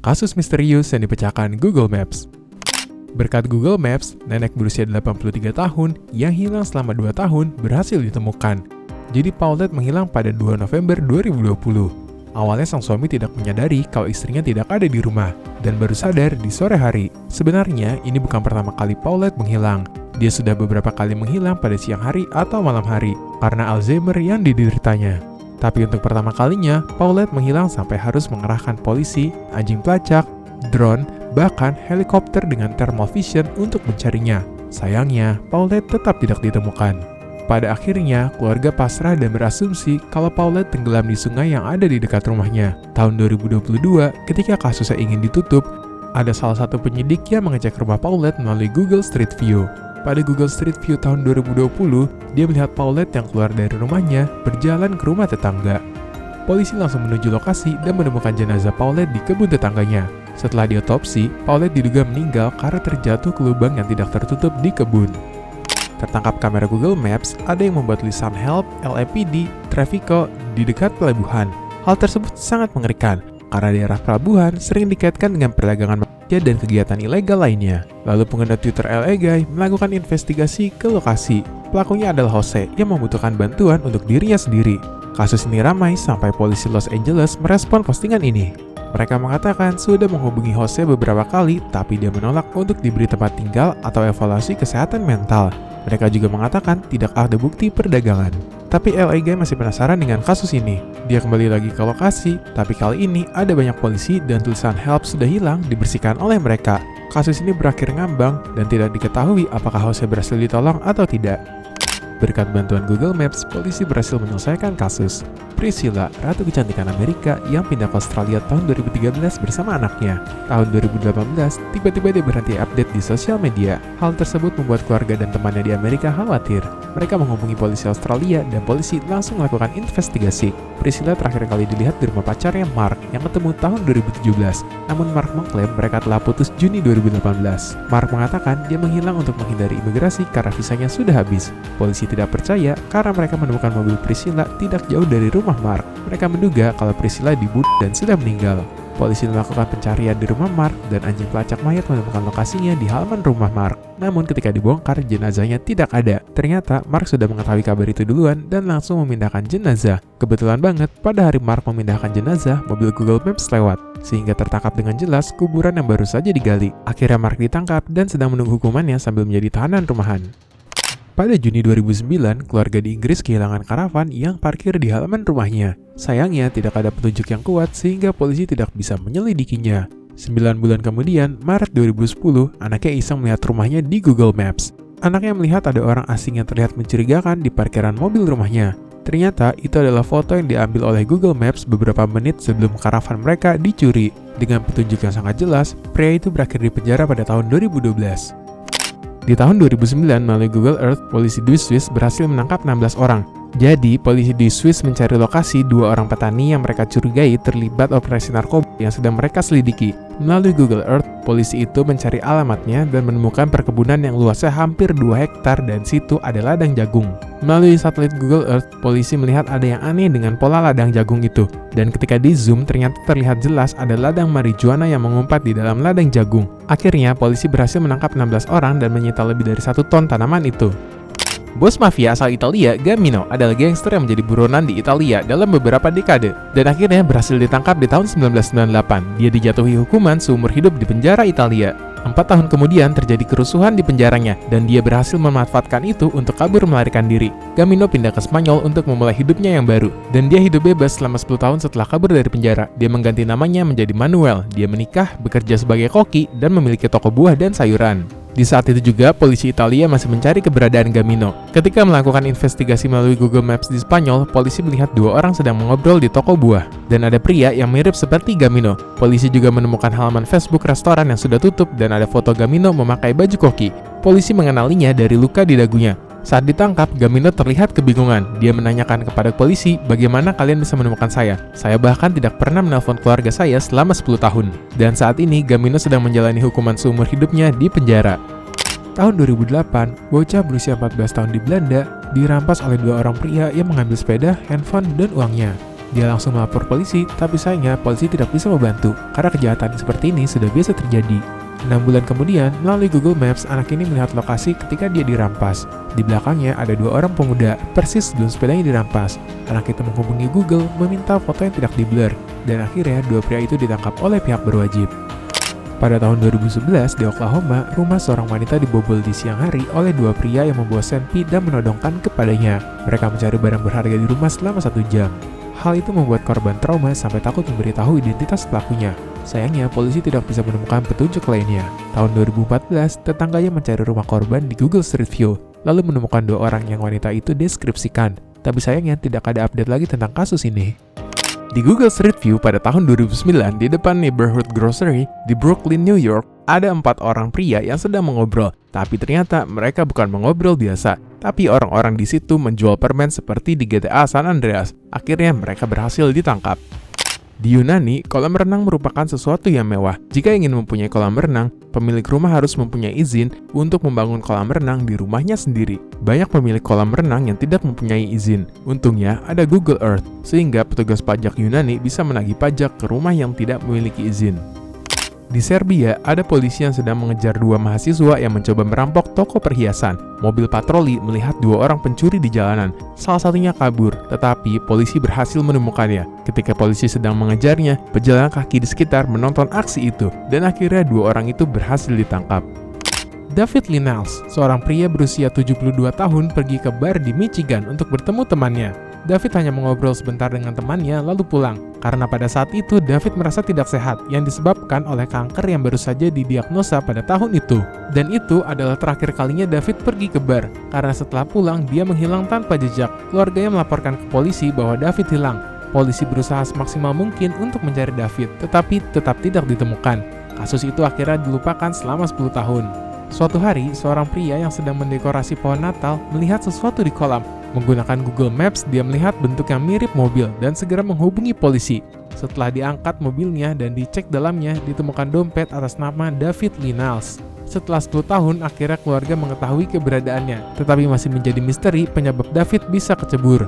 kasus misterius yang dipecahkan Google Maps. Berkat Google Maps, nenek berusia 83 tahun yang hilang selama 2 tahun berhasil ditemukan. Jadi Paulette menghilang pada 2 November 2020. Awalnya sang suami tidak menyadari kalau istrinya tidak ada di rumah dan baru sadar di sore hari. Sebenarnya ini bukan pertama kali Paulette menghilang. Dia sudah beberapa kali menghilang pada siang hari atau malam hari karena Alzheimer yang dideritanya. Tapi untuk pertama kalinya, Paulette menghilang sampai harus mengerahkan polisi, anjing pelacak, drone, bahkan helikopter dengan thermal vision untuk mencarinya. Sayangnya, Paulette tetap tidak ditemukan. Pada akhirnya, keluarga pasrah dan berasumsi kalau Paulette tenggelam di sungai yang ada di dekat rumahnya. Tahun 2022, ketika kasusnya ingin ditutup, ada salah satu penyidik yang mengecek rumah Paulette melalui Google Street View. Pada Google Street View tahun 2020, dia melihat Paulette yang keluar dari rumahnya berjalan ke rumah tetangga. Polisi langsung menuju lokasi dan menemukan jenazah Paulette di kebun tetangganya. Setelah diotopsi, Paulette diduga meninggal karena terjatuh ke lubang yang tidak tertutup di kebun. Tertangkap kamera Google Maps, ada yang membuat tulisan Help, LAPD, Traffico di dekat pelabuhan. Hal tersebut sangat mengerikan, karena daerah pelabuhan sering dikaitkan dengan perdagangan manusia dan kegiatan ilegal lainnya. Lalu pengguna Twitter LA Guy melakukan investigasi ke lokasi. Pelakunya adalah Jose yang membutuhkan bantuan untuk dirinya sendiri. Kasus ini ramai sampai polisi Los Angeles merespon postingan ini. Mereka mengatakan sudah menghubungi Jose beberapa kali, tapi dia menolak untuk diberi tempat tinggal atau evaluasi kesehatan mental. Mereka juga mengatakan tidak ada bukti perdagangan. Tapi LA Guy masih penasaran dengan kasus ini. Dia kembali lagi ke lokasi, tapi kali ini ada banyak polisi dan tulisan help sudah hilang dibersihkan oleh mereka. Kasus ini berakhir ngambang dan tidak diketahui apakah Jose berhasil ditolong atau tidak. Berkat bantuan Google Maps, polisi berhasil menyelesaikan kasus. Priscilla, ratu kecantikan Amerika yang pindah ke Australia tahun 2013 bersama anaknya. Tahun 2018, tiba-tiba dia berhenti update di sosial media. Hal tersebut membuat keluarga dan temannya di Amerika khawatir. Mereka menghubungi polisi Australia dan polisi langsung melakukan investigasi. Priscilla terakhir kali dilihat di rumah pacarnya Mark yang ketemu tahun 2017. Namun Mark mengklaim mereka telah putus Juni 2018. Mark mengatakan dia menghilang untuk menghindari imigrasi karena visanya sudah habis. Polisi tidak percaya karena mereka menemukan mobil Priscilla tidak jauh dari rumah Mark. Mereka menduga kalau Priscilla dibunuh dan sudah meninggal. Polisi melakukan pencarian di rumah Mark dan anjing pelacak mayat menemukan lokasinya di halaman rumah Mark. Namun ketika dibongkar, jenazahnya tidak ada. Ternyata Mark sudah mengetahui kabar itu duluan dan langsung memindahkan jenazah. Kebetulan banget, pada hari Mark memindahkan jenazah, mobil Google Maps lewat. Sehingga tertangkap dengan jelas kuburan yang baru saja digali. Akhirnya Mark ditangkap dan sedang menunggu hukumannya sambil menjadi tahanan rumahan. Pada Juni 2009, keluarga di Inggris kehilangan karavan yang parkir di halaman rumahnya. Sayangnya, tidak ada petunjuk yang kuat sehingga polisi tidak bisa menyelidikinya. 9 bulan kemudian, Maret 2010, anaknya iseng melihat rumahnya di Google Maps. Anaknya melihat ada orang asing yang terlihat mencurigakan di parkiran mobil rumahnya. Ternyata, itu adalah foto yang diambil oleh Google Maps beberapa menit sebelum karavan mereka dicuri. Dengan petunjuk yang sangat jelas, pria itu berakhir di penjara pada tahun 2012. Di tahun 2009, melalui Google Earth, polisi di Swiss berhasil menangkap 16 orang. Jadi, polisi di Swiss mencari lokasi 2 orang petani yang mereka curigai terlibat operasi narkoba yang sedang mereka selidiki. Melalui Google Earth, polisi itu mencari alamatnya dan menemukan perkebunan yang luasnya hampir 2 hektar dan situ ada ladang jagung. Melalui satelit Google Earth, polisi melihat ada yang aneh dengan pola ladang jagung itu. Dan ketika di zoom, ternyata terlihat jelas ada ladang marijuana yang mengumpat di dalam ladang jagung. Akhirnya, polisi berhasil menangkap 16 orang dan menyita lebih dari 1 ton tanaman itu. Bos mafia asal Italia, Gamino, adalah gangster yang menjadi buronan di Italia dalam beberapa dekade dan akhirnya berhasil ditangkap di tahun 1998. Dia dijatuhi hukuman seumur hidup di penjara Italia. 4 tahun kemudian terjadi kerusuhan di penjaranya dan dia berhasil memanfaatkan itu untuk kabur melarikan diri. Gamino pindah ke Spanyol untuk memulai hidupnya yang baru dan dia hidup bebas selama 10 tahun setelah kabur dari penjara. Dia mengganti namanya menjadi Manuel. Dia menikah, bekerja sebagai koki dan memiliki toko buah dan sayuran. Di saat itu juga, polisi Italia masih mencari keberadaan Gamino. Ketika melakukan investigasi melalui Google Maps di Spanyol, polisi melihat 2 orang sedang mengobrol di toko buah. Dan ada pria yang mirip seperti Gamino. Polisi juga menemukan halaman Facebook restoran yang sudah tutup dan ada foto Gamino memakai baju koki. Polisi mengenalinya dari luka di dagunya. Saat ditangkap, Gamino terlihat kebingungan. Dia menanyakan kepada polisi, bagaimana kalian bisa menemukan saya? Saya bahkan tidak pernah menelpon keluarga saya selama 10 tahun. Dan saat ini, Gamino sedang menjalani hukuman seumur hidupnya di penjara. Tahun 2008, bocah berusia 14 tahun di Belanda dirampas oleh 2 orang pria yang mengambil sepeda, handphone, dan uangnya. Dia langsung melapor polisi, tapi sayangnya polisi tidak bisa membantu karena kejahatan seperti ini sudah biasa terjadi. 6 bulan kemudian, melalui Google Maps, anak ini melihat lokasi ketika dia dirampas. Di belakangnya ada 2 orang pemuda, persis sebelum sepedanya dirampas. Anak itu menghubungi Google, meminta foto yang tidak di-blur, dan akhirnya 2 pria itu ditangkap oleh pihak berwajib. Pada tahun 2011, di Oklahoma, rumah seorang wanita dibobol di siang hari oleh 2 pria yang membawa senpi dan menodongkan kepadanya. Mereka mencari barang berharga di rumah selama 1 jam. Hal itu membuat korban trauma sampai takut memberitahu identitas pelakunya. Sayangnya, polisi tidak bisa menemukan petunjuk lainnya. Tahun 2014, tetangganya mencari rumah korban di Google Street View, lalu menemukan 2 orang yang wanita itu deskripsikan. Tapi sayangnya tidak ada update lagi tentang kasus ini. Di Google Street View pada tahun 2009, di depan Neighborhood Grocery di Brooklyn, New York, ada 4 orang pria yang sedang mengobrol. Tapi ternyata mereka bukan mengobrol biasa, tapi orang-orang di situ menjual permen seperti di GTA San Andreas. Akhirnya mereka berhasil ditangkap. Di Yunani, kolam renang merupakan sesuatu yang mewah. Jika ingin mempunyai kolam renang, pemilik rumah harus mempunyai izin untuk membangun kolam renang di rumahnya sendiri. Banyak pemilik kolam renang yang tidak mempunyai izin. Untungnya, ada Google Earth, sehingga petugas pajak Yunani bisa menagih pajak ke rumah yang tidak memiliki izin. Di Serbia, ada polisi yang sedang mengejar 2 mahasiswa yang mencoba merampok toko perhiasan. Mobil patroli melihat 2 orang pencuri di jalanan. Salah satunya kabur, tetapi polisi berhasil menemukannya. Ketika polisi sedang mengejarnya, pejalan kaki di sekitar menonton aksi itu, dan akhirnya 2 orang itu berhasil ditangkap. David Linals, seorang pria berusia 72 tahun, pergi ke bar di Michigan untuk bertemu temannya. David hanya mengobrol sebentar dengan temannya lalu pulang, karena pada saat itu David merasa tidak sehat yang disebabkan oleh kanker yang baru saja didiagnosa pada tahun itu. Dan itu adalah terakhir kalinya David pergi ke bar, karena setelah pulang dia menghilang tanpa jejak. Keluarganya melaporkan ke polisi bahwa David hilang. Polisi berusaha semaksimal mungkin untuk mencari David, tetapi tetap tidak ditemukan. Kasus itu akhirnya dilupakan selama 10 tahun. Suatu hari, seorang pria yang sedang mendekorasi pohon Natal melihat sesuatu di kolam. Menggunakan Google Maps, dia melihat bentuk yang mirip mobil dan segera menghubungi polisi. Setelah diangkat mobilnya dan dicek dalamnya, ditemukan dompet atas nama David Linals. Setelah 10 tahun, akhirnya keluarga mengetahui keberadaannya, tetapi masih menjadi misteri penyebab David bisa kecebur.